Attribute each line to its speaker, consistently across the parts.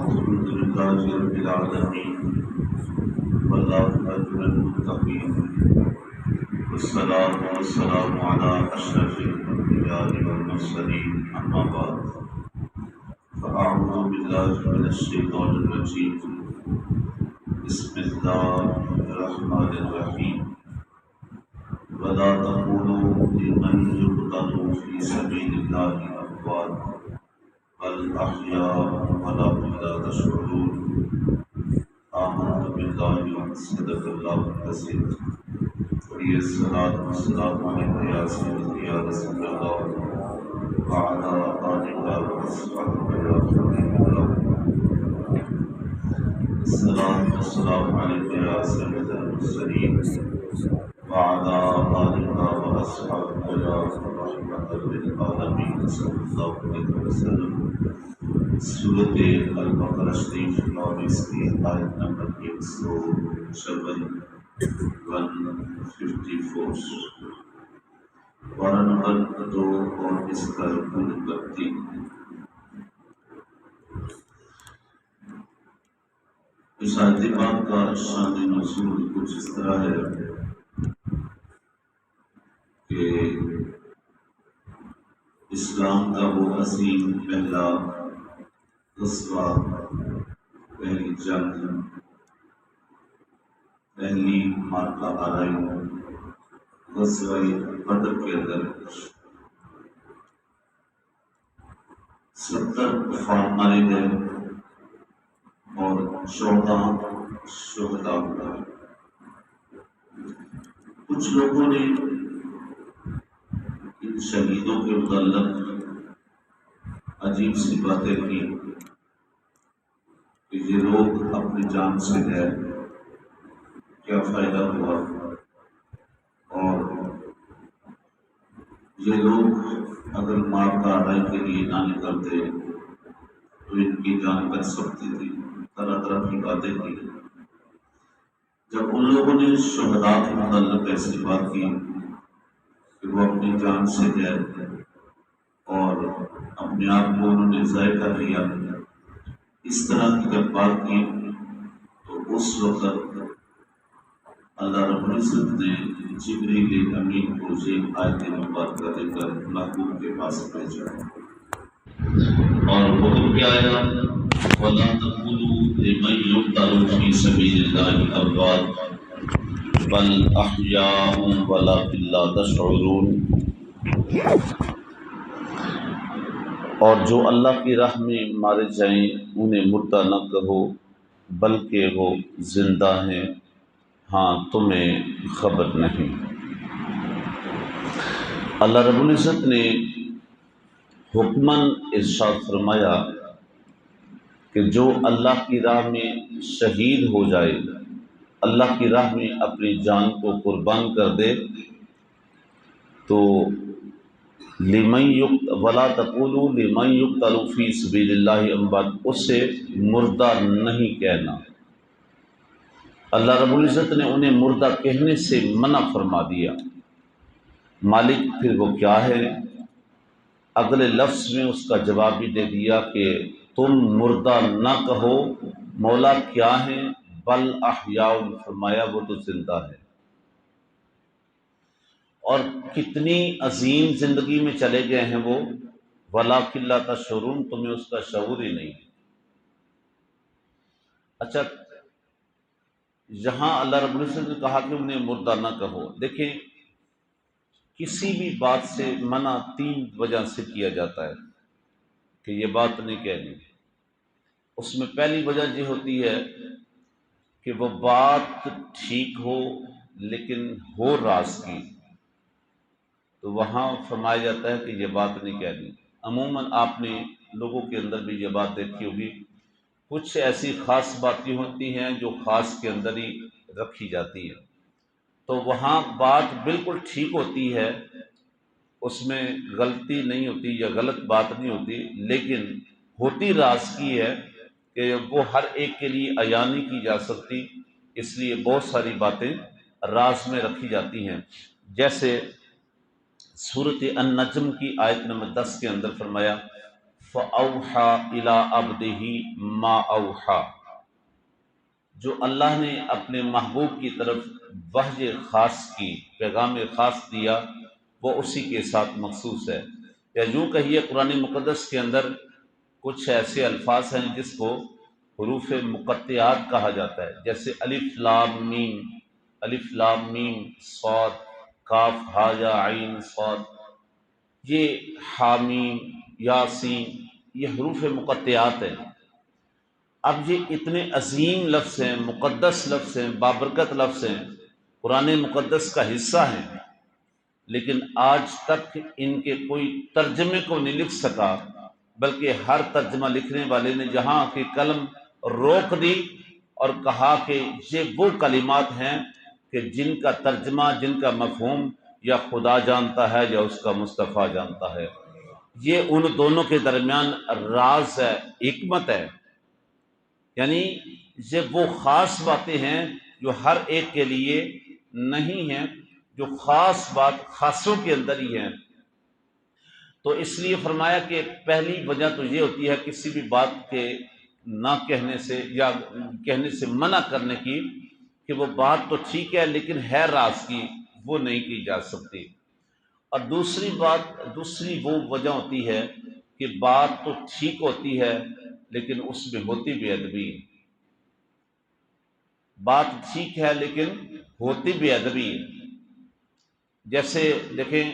Speaker 1: الحمد لله رب العالمين والعاقبة للمتقين والصلاة والسلام على أشرف الأنبياء والمرسلين أما بعد فأعوذ بالله من الشيطان الرجيم بسم الله الرحمن الرحيم ولا تقولوا لمن يقتل في سبيل الله أموات بل أحياء ولكن لا تشعرون آمنت بالله وصدق الله العظيم وهي الصلاة والسلام عليك يا سيدي يا رسول الله وعلى آلك وأصحابك يا حبيب الله الصلاة والسلام عليك يا سيد المرسلين وعلى آلك وأصحابك يا رحمة للعالمين صلى الله عليه وسلم. سورۃ البقرہ شریف اور اس کی آیت نمبر 154 پارہ نمبر 2 اور اس کا رکن نمبر 3. اس آیت پاک کا شان نزول کچھ اس طرح ہے کہ اسلام کا وہ عظیم پہلا غزوہ، پہلی جنگ، پہلی معرکہ آرائی غزوہ بدر کے اندر 70 کفار مارے گئے اور 14 شہداء ہوئے. کچھ لوگوں نے ان شہیدوں کے متعلق عجیب سی باتیں کی کہ یہ لوگ اپنی جان سے گئے، کیا فائدہ ہوا، اور یہ لوگ اگر مار کاروائی کے لیے نہ نکلتے تو ان کی جان بچ سکتی تھی. طرح طرح کی باتیں کی. جب ان لوگوں نے شہداء کے متعلق ایسی بات کی کہ وہ اپنی جان سے گئے اور اپنے آپ کو انہوں نے ضائع کر لیا، اس طرح کی جب بات کی تو اس وقت اللہ رب العزت نے جبریل امین کو یہ آیت مبارکہ دے کر محبوب کے پاس بھیجا اور حکم کیا آیا وَلَا تَقُولُوا لِمَن يُقْتَلُ فِي سَبِيلِ اللَّهِ أَمْوَاتٌ بَلْ أَحْيَاءٌ وَلَكِنْ لَا تَشْعُرُونَ. اور جو اللہ کی راہ میں مارے جائیں انہیں مردہ نہ کہو بلکہ وہ زندہ ہیں، ہاں تمہیں خبر نہیں. اللہ رب العزت نے حکماً ارشاد فرمایا کہ جو اللہ کی راہ میں شہید ہو جائے، اللہ کی راہ میں اپنی جان کو قربان کر دے تو وَلَا تَقُولُوا لِمَن يُقْتَلُ فِي سَبِيلِ اللَّهِ أَمْوَاتٌ، اسے مردہ نہیں کہنا. اللہ رب العزت نے انہیں مردہ کہنے سے منع فرما دیا. مالک پھر وہ کیا ہے؟ اگلے لفظ میں اس کا جواب بھی دے دیا کہ تم مردہ نہ کہو. مولا کیا ہیں؟ بل احیاء، فرمایا وہ تو زندہ ہے. اور کتنی عظیم زندگی میں چلے گئے ہیں وہ، وَلَٰكِن لَا تَشْعُرُونَ، تمہیں اس کا شعور ہی نہیں. اچھا، یہاں اللہ رب العزت نے کہا کہ انہیں مردہ نہ کہو. دیکھیں کسی بھی بات سے منع 3 وجہ سے کیا جاتا ہے کہ یہ بات نہیں کہنی. اس میں پہلی وجہ یہ ہوتی ہے کہ وہ بات ٹھیک ہو لیکن ہو راز کی، تو وہاں فرمایا جاتا ہے کہ یہ بات نہیں کہنی. عموماً آپ نے لوگوں کے اندر بھی یہ بات دیکھی ہوگی، کچھ ایسی خاص باتیں ہوتی ہیں جو خاص کے اندر ہی رکھی جاتی ہیں، تو وہاں بات بالکل ٹھیک ہوتی ہے، اس میں غلطی نہیں ہوتی یا غلط بات نہیں ہوتی، لیکن ہوتی راز کی ہے کہ وہ ہر ایک کے لیے عیاں نہیں کی جا سکتی، اس لیے بہت ساری باتیں راز میں رکھی جاتی ہیں. جیسے سورۃ النجم کی آیت نمبر 10 کے اندر فرمایا فَأَوْحَى إِلَىٰ عَبْدِهِ مَا أَوْحَى، جو اللہ نے اپنے محبوب کی طرف وحی خاص کی، پیغام خاص دیا، وہ اسی کے ساتھ مخصوص ہے۔ یا یوں کہیے قرآن مقدس کے اندر کچھ ایسے الفاظ ہیں جس کو حروف مقطعات کہا جاتا ہے، جیسے الف لام میم صاد کاف ہا یا عین صاد، یہ حامیم یاسین، یہ حروف مقطعات ہیں۔ اب یہ اتنے عظیم لفظ ہیں، مقدس لفظ ہیں، بابرکت لفظ ہیں، قرآن مقدس کا حصہ ہیں، لیکن آج تک ان کے کوئی ترجمے کو نہیں لکھ سکا، بلکہ ہر ترجمہ لکھنے والے نے جہاں کی قلم روک دی اور کہا کہ یہ وہ کلمات ہیں کہ جن کا ترجمہ، جن کا مفہوم یا خدا جانتا ہے یا اس کا مصطفیٰ جانتا ہے۔ یہ ان دونوں کے درمیان راز ہے، حکمت ہے، یعنی یہ وہ خاص باتیں ہیں جو ہر ایک کے لیے نہیں ہیں، جو خاص بات خاصوں کے اندر ہی ہیں۔ تو اس لیے فرمایا کہ پہلی وجہ تو یہ ہوتی ہے کسی بھی بات کے نہ کہنے سے یا کہنے سے منع کرنے کی، کہ وہ بات تو ٹھیک ہے لیکن ہے راز کی، وہ نہیں کی جا سکتی۔ اور دوسری وہ وجہ ہوتی ہے کہ بات تو ٹھیک ہوتی ہے لیکن اس میں ہوتی بے ادبی، بات ٹھیک ہے لیکن ہوتی بے ادبی۔ جیسے دیکھیں،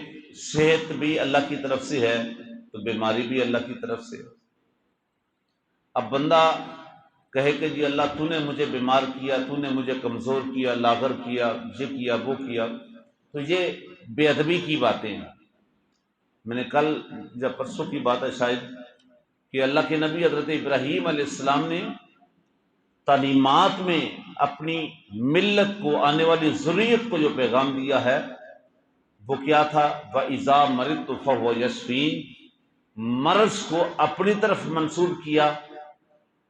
Speaker 1: صحت بھی اللہ کی طرف سے ہے تو بیماری بھی اللہ کی طرف سے ہے۔ اب بندہ کہے کہ جی اللہ تو نے مجھے بیمار کیا، تو نے مجھے کمزور کیا، لاغر کیا، یہ کیا وہ کیا، تو یہ بے ادبی کی باتیں ہیں۔ میں نے کل یا پرسوں کی بات ہے شاید، کہ اللہ کے نبی حضرت ابراہیم علیہ السلام نے تعلیمات میں اپنی ملت کو، آنے والی ذریت کو جو پیغام دیا ہے وہ کیا تھا؟ وَإِذَا مَرِضْتُ فَهُوَ يَشْفِينِ، مرض کو اپنی طرف منسوب کیا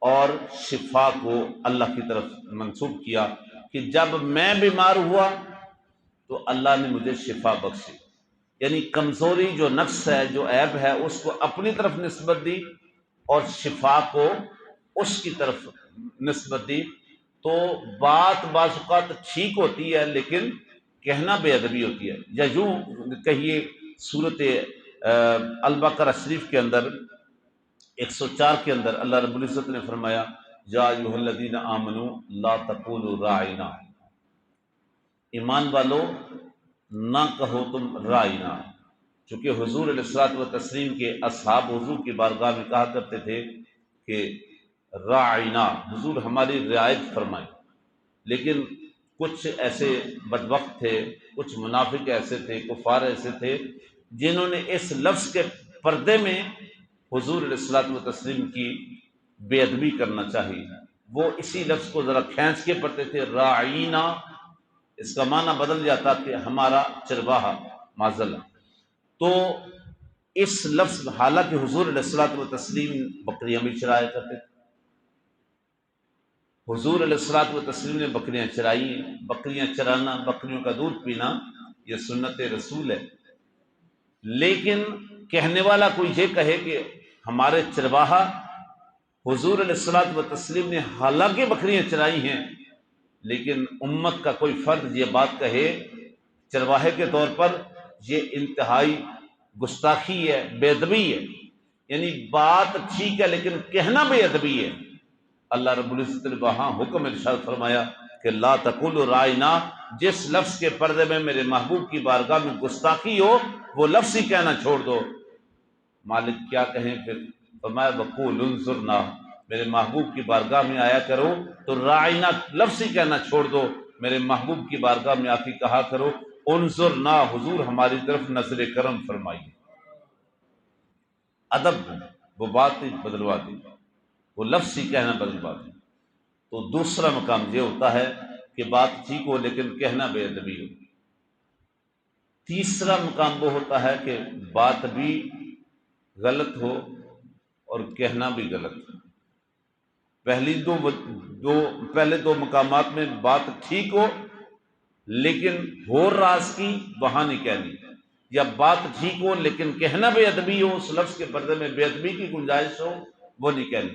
Speaker 1: اور شفا کو اللہ کی طرف منسوب کیا، کہ جب میں بیمار ہوا تو اللہ نے مجھے شفا بخشی۔ یعنی کمزوری جو نفس ہے، جو عیب ہے، اس کو اپنی طرف نسبت دی اور شفا کو اس کی طرف نسبت دی۔ تو بات بعض اوقات ٹھیک ہوتی ہے لیکن کہنا بے ادبی ہوتی ہے۔ یا یوں کہیے سورۃ البقرہ شریف کے اندر 104 کے اندر اللہ رب العزت نے فرمایا یا ایھا الذین آمنوا لا تقولوا راعنا، ایمان والو نہ کہو تم رائنا۔ چونکہ حضور علیہ الصلوۃ والتسلیم کے اصحاب حضور کی بارگاہ میں کہا کرتے تھے کہ راعنا، حضور ہماری رعایت فرمائیں، لیکن کچھ ایسے بدبخت تھے، کچھ منافق ایسے تھے، کفار ایسے تھے جنہوں نے اس لفظ کے پردے میں حضور علیہ الصلوۃ والتسلیم کی بے ادبی کرنا چاہی، وہ اسی لفظ کو ذرا کھینچ کے پڑھتے تھے راعینا، اس کا معنی بدل جاتا کہ ہمارا چرواہا، معذلہ۔ تو اس لفظ، حالانکہ حضور علیہ الصلوۃ والتسلیم بکریاں بھی چرایا کرتے تھے، حضور علیہ الصلوۃ والتسلیم نے بکریاں چرائی ہیں، بکریاں چرانا، بکریوں کا دودھ پینا یہ سنت رسول ہے، لیکن کہنے والا کوئی یہ کہے کہ ہمارے چرواہا حضور علیہ الصلوۃ والتسلیم نے حالانکہ بکریاں چرائی ہیں، لیکن امت کا کوئی فرد یہ بات کہے چرواہے کے طور پر، یہ انتہائی گستاخی ہے، بے ادبی ہے۔ یعنی بات ٹھیک ہے لیکن کہنا بے ادبی ہے۔ اللہ رب العزت نے وہاں حکم ارشاد فرمایا کہ لا تقولوا راعنا، جس لفظ کے پردے میں میرے محبوب کی بارگاہ میں گستاخی ہو وہ لفظ ہی کہنا چھوڑ دو۔ مالک کیا کہیں پھر؟ فرمایا وقولوا انظرنا، میرے محبوب کی بارگاہ میں آیا کرو تو راعنا لفظ ہی کہنا چھوڑ دو، میرے محبوب کی بارگاہ میں آ کے کہا کرو انظرنا، حضور ہماری طرف نظر کرم فرمائیے۔ ادب وہ بات ہی بدلوا دی، وہ لفظ ہی کہنا بدلوا دی۔ تو دوسرا مقام یہ ہوتا ہے کہ بات ٹھیک ہو لیکن کہنا بے ادبی ہو۔ تیسرا مقام وہ ہوتا ہے کہ بات بھی غلط ہو اور کہنا بھی غلط ہو۔ پہلے دو مقامات میں بات ٹھیک ہو لیکن ہو راز کی، وہاں نہیں کہنی، یا بات ٹھیک ہو لیکن کہنا بے ادبی ہو، اس لفظ کے پردے میں بے ادبی کی گنجائش ہو، وہ نہیں کہنی۔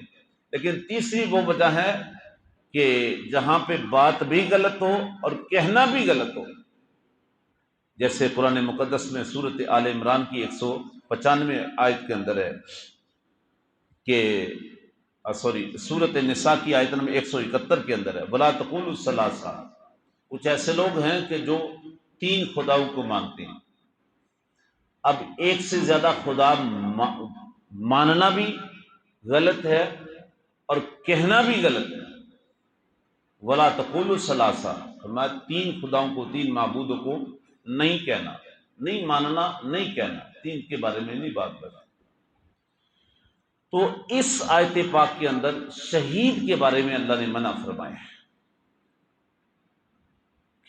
Speaker 1: لیکن تیسری وہ وجہ ہے کہ جہاں پہ بات بھی غلط ہو اور کہنا بھی غلط ہو، جیسے قرآن مقدس میں سورۃ آل عمران کی 195 آیت کے اندر ہے کہ سورۃ نساء کی آیت نمبر 171 کے اندر ہے وَلَا تَقُولُوا ثَلَاثَةٌ۔ کچھ ایسے لوگ ہیں کہ جو 3 خداؤں کو مانتے ہیں۔ اب ایک سے زیادہ خدا ماننا بھی غلط ہے اور کہنا بھی غلط ہے۔ وَلَا تَقُولُوا ثَلَاثَةٌ، فرمایا 3 خداؤں کو، 3 معبودوں کو نہیں کہنا، نہیں ماننا، نہیں کہنا، 3 کے بارے میں نہیں بات کرنا۔ تو اس آیت پاک کے اندر شہید کے بارے میں اللہ نے منع فرمایا ہے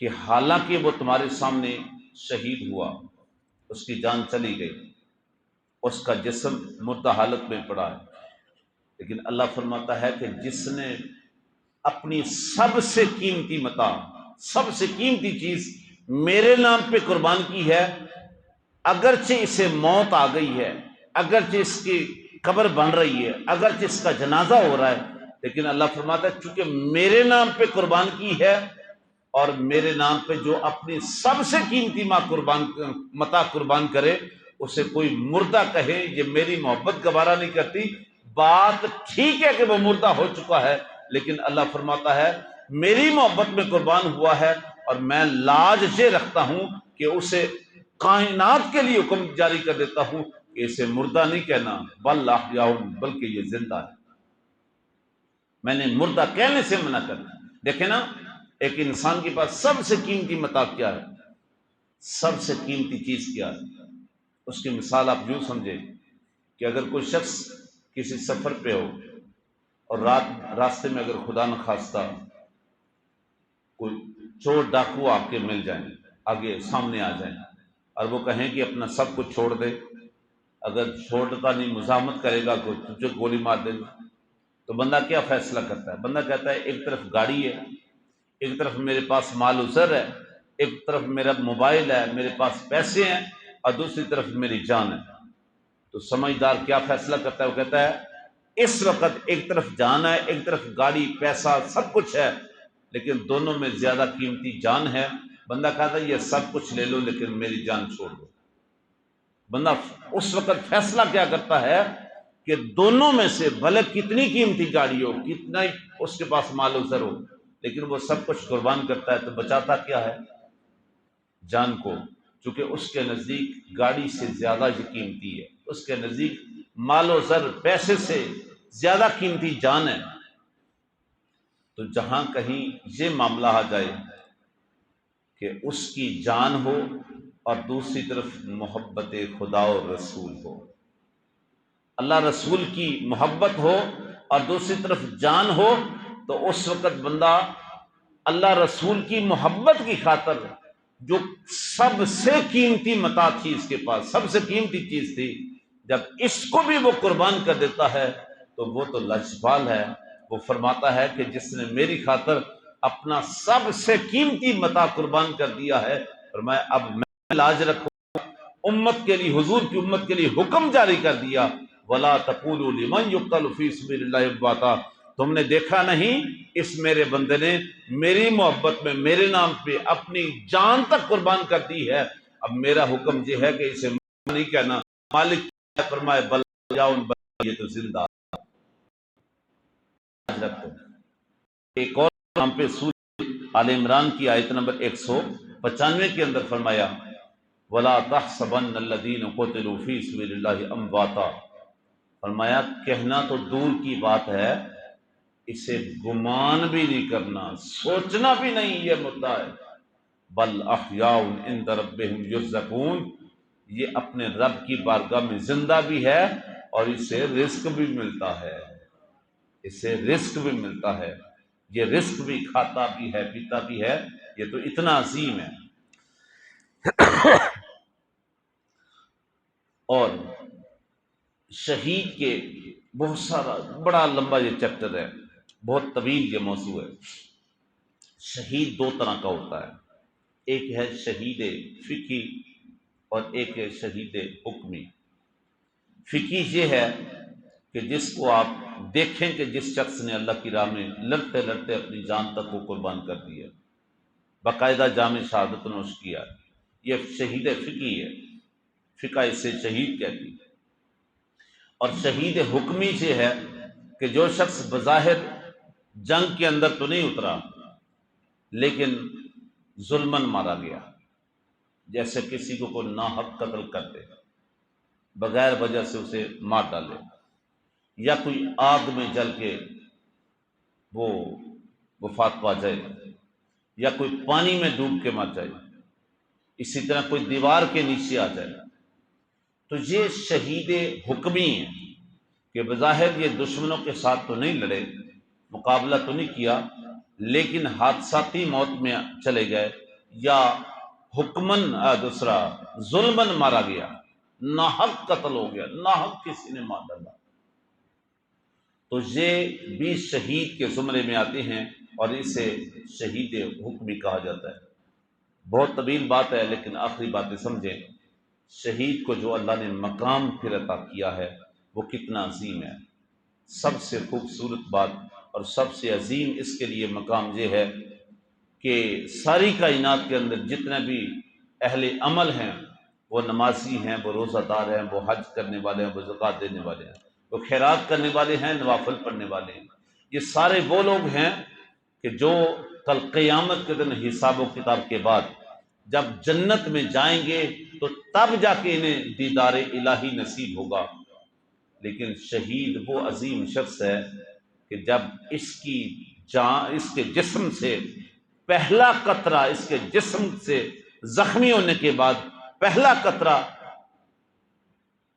Speaker 1: کہ حالانکہ وہ تمہارے سامنے شہید ہوا، اس کی جان چلی گئی، اس کا جسم مردہ حالت میں پڑا ہے، لیکن اللہ فرماتا ہے کہ جس نے اپنی سب سے قیمتی متاع، سب سے قیمتی چیز میرے نام پہ قربان کی ہے، اگرچہ اسے موت آ گئی ہے، اگرچہ اس کی قبر بن رہی ہے، اگرچہ اس کا جنازہ ہو رہا ہے، لیکن اللہ فرماتا ہے چونکہ میرے نام پہ قربان کی ہے، اور میرے نام پہ جو اپنی سب سے قیمتی متاع قربان کرے، اسے کوئی مردہ کہے یہ میری محبت گوارا نہیں کرتی، بات ٹھیک ہے کہ وہ مردہ ہو چکا ہے، لیکن اللہ فرماتا ہے میری محبت میں قربان ہوا ہے، اور میں لاج یہ رکھتا ہوں کہ اسے کائنات کے لیے حکم جاری کر دیتا ہوں کہ اسے مردہ نہیں کہنا، بل احیاء، بلکہ یہ زندہ ہے۔ میں نے مردہ کہنے سے منع کرنا۔ دیکھیں نا، ایک انسان کے پاس سب سے قیمتی متاع کیا ہے، سب سے قیمتی چیز کیا ہے؟ اس کی مثال آپ یوں سمجھے کہ اگر کوئی شخص کسی سفر پہ ہو اور راستے میں اگر خدا نخواستہ کوئی چور ڈاکو آپ کے مل جائیں، آگے سامنے آ جائیں، اور وہ کہیں کہ اپنا سب کچھ چھوڑ دے، اگر چھوڑتا نہیں مزاحمت کرے گا تو تجھے گولی مار دے گا، تو بندہ کیا فیصلہ کرتا ہے؟ بندہ کہتا ہے ایک طرف گاڑی ہے، ایک طرف میرے پاس مال و زر ہے، ایک طرف میرا موبائل ہے، میرے پاس پیسے ہیں، اور دوسری طرف میری جان ہے۔ تو سمجھدار کیا فیصلہ کرتا ہے؟ وہ کہتا ہے اس وقت ایک طرف جان ہے، ایک طرف گاڑی، پیسہ، سب کچھ ہے، لیکن دونوں میں زیادہ قیمتی جان ہے۔ بندہ کہتا ہے یہ سب کچھ لے لو لیکن میری جان چھوڑ دو۔ بندہ اس وقت فیصلہ کیا کرتا ہے کہ دونوں میں سے بھلے کتنی قیمتی گاڑی ہو، کتنا ہی اس کے پاس مال و زر ہو، لیکن وہ سب کچھ قربان کرتا ہے، تو بچاتا کیا ہے؟ جان کو، چونکہ اس کے نزدیک گاڑی سے زیادہ یہ قیمتی ہے، اس کے نزدیک مال و زر، پیسے سے زیادہ قیمتی جان ہے۔ تو جہاں کہیں یہ معاملہ آ جائے کہ اس کی جان ہو اور دوسری طرف محبت خدا اور رسول ہو، اللہ رسول کی محبت ہو اور دوسری طرف جان ہو، تو اس وقت بندہ اللہ رسول کی محبت کی خاطر جو سب سے قیمتی متاع تھی اس کے پاس، سب سے قیمتی چیز تھی، جب اس کو بھی وہ قربان کر دیتا ہے تو وہ تو لاجوال ہے۔ وہ فرماتا ہے کہ جس نے میری خاطر اپنا سب سے قیمتی متاع قربان کر دیا ہے، اور میں اب میں لاج رکھوں، امت کے لیے، حضور کی امت کے لیے حکم جاری کر دیا، وَلَا تَقُولُوا لِمَنْ يُقْتَلُ فِي سَبِيلِ اللَّهِ أَمْوَاتًا۔ تم نے دیکھا نہیں اس میرے بندے نے میری محبت میں میرے نام پہ اپنی جان تک قربان کر دی ہے، اب میرا حکم یہ ہے کہ اسے نہیں کہنا۔ مالک نے فرمائے بل جاؤن، یہ تو زندہ رکھو۔ ایک اور نام پہ سورہ آل عمران کی آیت نمبر 195 کے اندر فرمایا وَلَا تَحْسَبَنَّ الَّذِينَ قُتِلُوا فِي سَبِيلِ اللَّهِ أَمْوَاتًا۔ فرمایا کہنا تو دور کی بات ہے، اسے گمان بھی نہیں کرنا، سوچنا بھی نہیں یہ مردہ ہے، بل احیاء عند ربہم یرزقون، یہ اپنے رب کی بارگاہ میں زندہ بھی ہے اور اسے رزق بھی ملتا ہے، اسے رزق بھی ملتا ہے، یہ رزق بھی کھاتا بھی ہے، پیتا بھی ہے، یہ تو اتنا عظیم ہے۔ اور شہید کے بہت سارا، بڑا لمبا یہ چیپٹر ہے، بہت طویل یہ موضوع ہے۔ شہید 2 طرح کا ہوتا ہے، ایک ہے شہید فقہی، اور ایک ہے شہید حکمی۔ فقی یہ ہے کہ جس کو آپ دیکھیں کہ جس شخص نے اللہ کی راہ میں لڑتے لڑتے اپنی جان تک کو قربان کر دی ہے، باقاعدہ جام شہادت نوش کیا، یہ شہید فقی ہے، فقہ اسے شہید کہتی ہے۔ اور شہید حکمی یہ ہے کہ جو شخص بظاہر جنگ کے اندر تو نہیں اترا لیکن ظلمن مارا گیا، جیسے کسی کو کوئی ناحق قتل کر دے، بغیر وجہ سے اسے مار ڈالے، یا کوئی آگ میں جل کے وہ وفات پا جائے، یا کوئی پانی میں ڈوب کے مر جائے، اسی طرح کوئی دیوار کے نیچے آ جائے، تو یہ شہید حکمی ہے کہ بظاہر یہ دشمنوں کے ساتھ تو نہیں لڑے، مقابلہ تو نہیں کیا، لیکن حادثاتی موت میں چلے گئے، یا حکمن دوسرا ظلمن مارا گیا، ناحق قتل ہو گیا، ناحق کسی نے مار ڈالا، تو یہ بھی شہید کے زمرے میں آتے ہیں اور اسے شہید حکمی کہا جاتا ہے۔ بہت طویل بات ہے لیکن آخری باتیں سمجھیں۔ شہید کو جو اللہ نے مقام پھر عطا کیا ہے وہ کتنا عظیم ہے۔ سب سے خوبصورت بات اور سب سے عظیم اس کے لیے مقام یہ ہے کہ ساری کائنات کے اندر جتنے بھی اہل عمل ہیں، وہ نمازی ہیں، وہ روزہ دار ہیں، وہ حج کرنے والے ہیں، وہ زکوٰۃ دینے والے ہیں، وہ خیرات کرنے والے ہیں، نوافل پڑھنے والے ہیں، یہ سارے وہ لوگ ہیں کہ جو کل قیامت کے دن حساب و کتاب کے بعد جب جنت میں جائیں گے تو تب جا کے انہیں دیدار الہی نصیب ہوگا۔ لیکن شہید وہ عظیم شخص ہے کہ جب اس کی جان، اس کے جسم سے پہلا قطرہ، اس کے جسم سے زخمی ہونے کے بعد پہلا قطرہ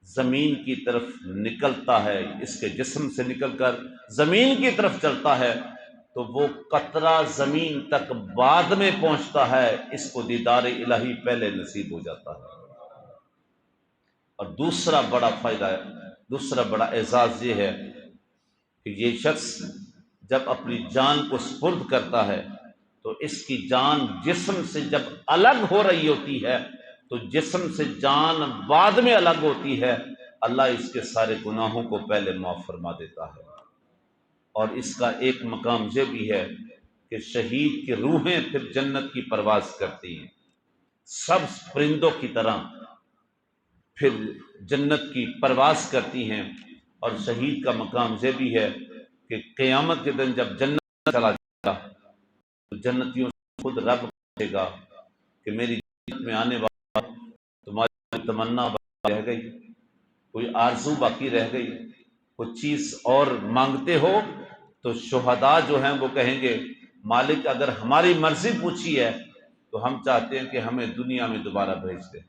Speaker 1: زمین کی طرف نکلتا ہے، اس کے جسم سے نکل کر زمین کی طرف چلتا ہے، تو وہ قطرہ زمین تک بعد میں پہنچتا ہے، اس کو دیدار الہی پہلے نصیب ہو جاتا ہے۔ اور دوسرا بڑا فائدہ ہے، دوسرا بڑا اعزاز یہ ہے کہ یہ شخص جب اپنی جان کو سپرد کرتا ہے تو اس کی جان جسم سے جب الگ ہو رہی ہوتی ہے تو جسم سے جان بعد میں الگ ہوتی ہے، اللہ اس کے سارے گناہوں کو پہلے معاف فرما دیتا ہے۔ اور اس کا ایک مقام یہ بھی ہے کہ شہید کی روحیں پھر جنت کی پرواز کرتی ہیں، سب پرندوں کی طرح پھر جنت کی پرواز کرتی ہیں۔ اور شہید کا مقام یہ بھی ہے کہ قیامت کے دن جب جنت چلا جائے گا تو جنتیوں سے خود رب کہے گا کہ میری جنت میں آنے والا تمہاری تمنا باقی رہ گئی، کوئی آرزو باقی رہ گئی، کوئی چیز اور مانگتے ہو؟ تو شہداء جو ہیں وہ کہیں گے مالک اگر ہماری مرضی پوچھی ہے تو ہم چاہتے ہیں کہ ہمیں دنیا میں دوبارہ بھیج دے۔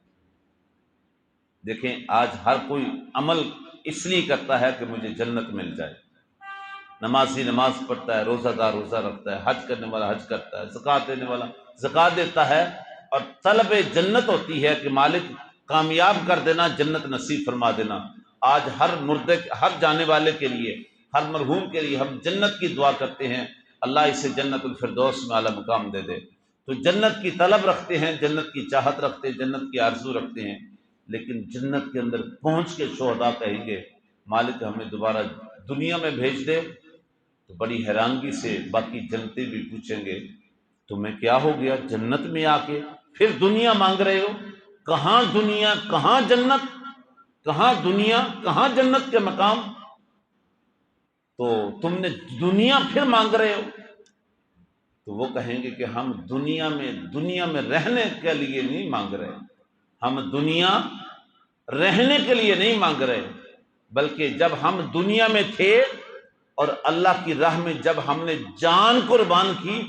Speaker 1: دیکھیں آج ہر کوئی عمل اس لیے کرتا ہے کہ مجھے جنت مل جائے، نمازی نماز پڑھتا ہے، روزہ دار روزہ رکھتا ہے، حج کرنے والا حج کرتا ہے، زکوٰۃ دینے والا زکوٰۃ دیتا ہے، اور طلب جنت ہوتی ہے کہ مالک کامیاب کر دینا، جنت نصیب فرما دینا۔ آج ہر مردے، ہر جانے والے کے لیے، ہر مرحوم کے لیے ہم جنت کی دعا کرتے ہیں، اللہ اسے جنت الفردوس میں اعلیٰ مقام دے دے۔ تو جنت کی طلب رکھتے ہیں، جنت کی چاہت رکھتے ہیں، جنت کی آرزو رکھتے ہیں، لیکن جنت کے اندر پہنچ کے شہداء کہیں گے مالک ہمیں دوبارہ دنیا میں بھیج دے، تو بڑی حیرانگی سے باقی جنتی بھی پوچھیں گے تمہیں کیا ہو گیا جنت میں آ کے پھر دنیا مانگ رہے ہو؟ کہاں دنیا، کہاں جنت، کہاں دنیا، کہاں جنت کے مقام؟ تو تم نے دنیا پھر مانگ رہے ہو؟ تو وہ کہیں گے کہ ہم دنیا میں رہنے کے لیے نہیں مانگ رہے، ہم دنیا رہنے کے لیے نہیں مانگ رہے، بلکہ جب ہم دنیا میں تھے اور اللہ کی راہ میں جب ہم نے جان قربان کی،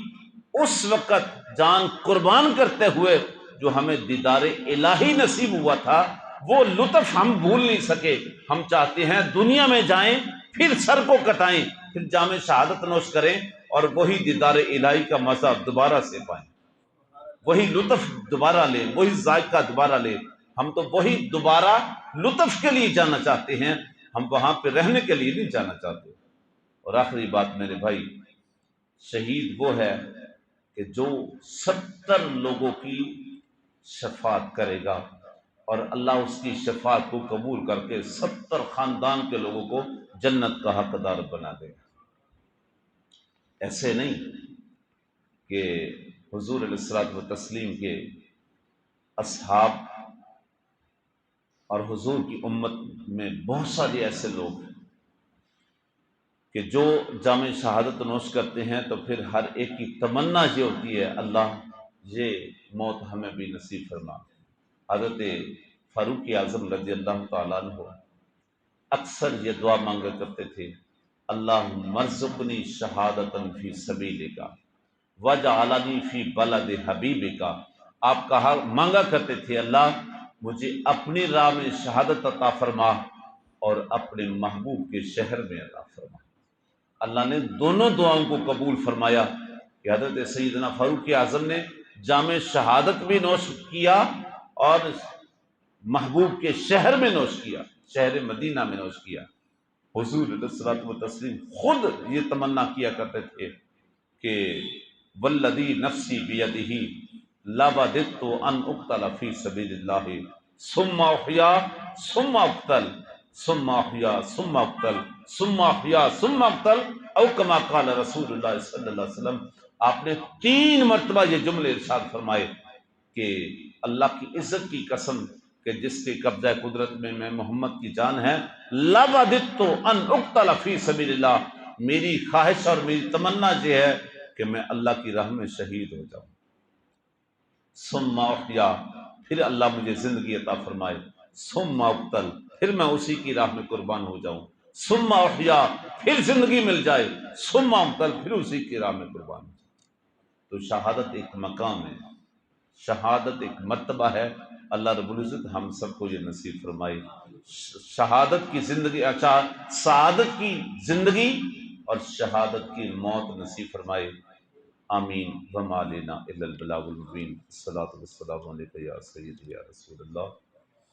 Speaker 1: اس وقت جان قربان کرتے ہوئے جو ہمیں دیدار الہی نصیب ہوا تھا وہ لطف ہم بھول نہیں سکے۔ ہم چاہتے ہیں دنیا میں جائیں، پھر سر کو کٹائیں، پھر جام شہادت نوش کریں اور وہی دیدار الہی کا مزہ دوبارہ سے پائیں، وہی لطف دوبارہ لیں، وہی ذائقہ دوبارہ لیں۔ ہم تو وہی دوبارہ لطف کے لیے جانا چاہتے ہیں، ہم وہاں پہ رہنے کے لیے نہیں جانا چاہتے۔ اور آخری بات میرے بھائی، شہید وہ ہے کہ جو 70 لوگوں کی شفاعت کرے گا، اور اللہ اس کی شفاعت کو قبول کر کے 70 خاندان کے لوگوں کو جنت کا حقدار بنا دے گا۔ ایسے نہیں کہ حضور علیہ الصلوۃ والتسلیم کے اصحاب اور حضور کی امت میں بہت سارے ایسے لوگ ہیں کہ جو جامع شہادت نوش کرتے ہیں تو پھر ہر ایک کی تمنا یہ ہوتی ہے اللہ یہ موت ہمیں بھی نصیب فرما۔ حضرت فاروق اعظم رضی اللہ تعالیٰ عنہ اکثر یہ دعا مانگا کرتے تھے، اللہ مرزقنی شہادتا فی سبیلک وجعلنی فی بلد حبیبک۔ آپ کہا مانگا کرتے تھے اللہ مجھے اپنی راہ میں شہادت عطا فرما اور اپنے محبوب کے شہر میں عطا فرما۔ اللہ نے دونوں دعاؤں کو قبول فرمایا کہ حضرت سیدنا فاروق اعظم نے جامع شہادت بھی نوش کیا اور محبوب کے شہر میں نوش کیا، شہر مدینہ میں نوش کیا۔ حضور علیہ الصلوۃ والتسلیم خود یہ تمنا کیا کرتے تھے کہ والذی نفسی بیدہ لوددت ان اقتل فی سبیل اللہ ثم احیا ثم اقتل ثم احیا ثم اقتل ثم احیا ثم اقتل او کما قال رسول اللہ صلی اللہ علیہ وسلم۔ آپ نے 3 مرتبہ یہ جملے ارشاد فرمائے کہ اللہ کی عزت کی قسم کہ جس کے قبضہ قدرت میں محمد کی جان ہے، لوددت ان اقتل فی سبیل اللہ، میری خواہش اور میری تمنا یہ ہے کہ میں اللہ کی راہ میں شہید ہو جاؤں۔ ثم احیا، پھر اللہ مجھے زندگی عطا فرمائے، ثم اقتل، پھر میں اسی کی راہ میں قربان ہو جاؤں، ثم احیا، پھر زندگی مل جائے، ثم اقتل، پھر اسی کی راہ میں قربان ہو جاؤں۔ تو شہادت ایک مقام ہے، شہادت ایک مرتبہ ہے۔ اللہ رب العزت ہم سب کو یہ نصیب فرمائے، شہادت کی زندگی، اچھا سعادت کی زندگی اور شہادت کی موت نصیب فرمائے، آمین۔ وما علینا الا البلاغ المبین۔ الصلاۃ والسلام علیک یا سیدی یا رسول اللہ۔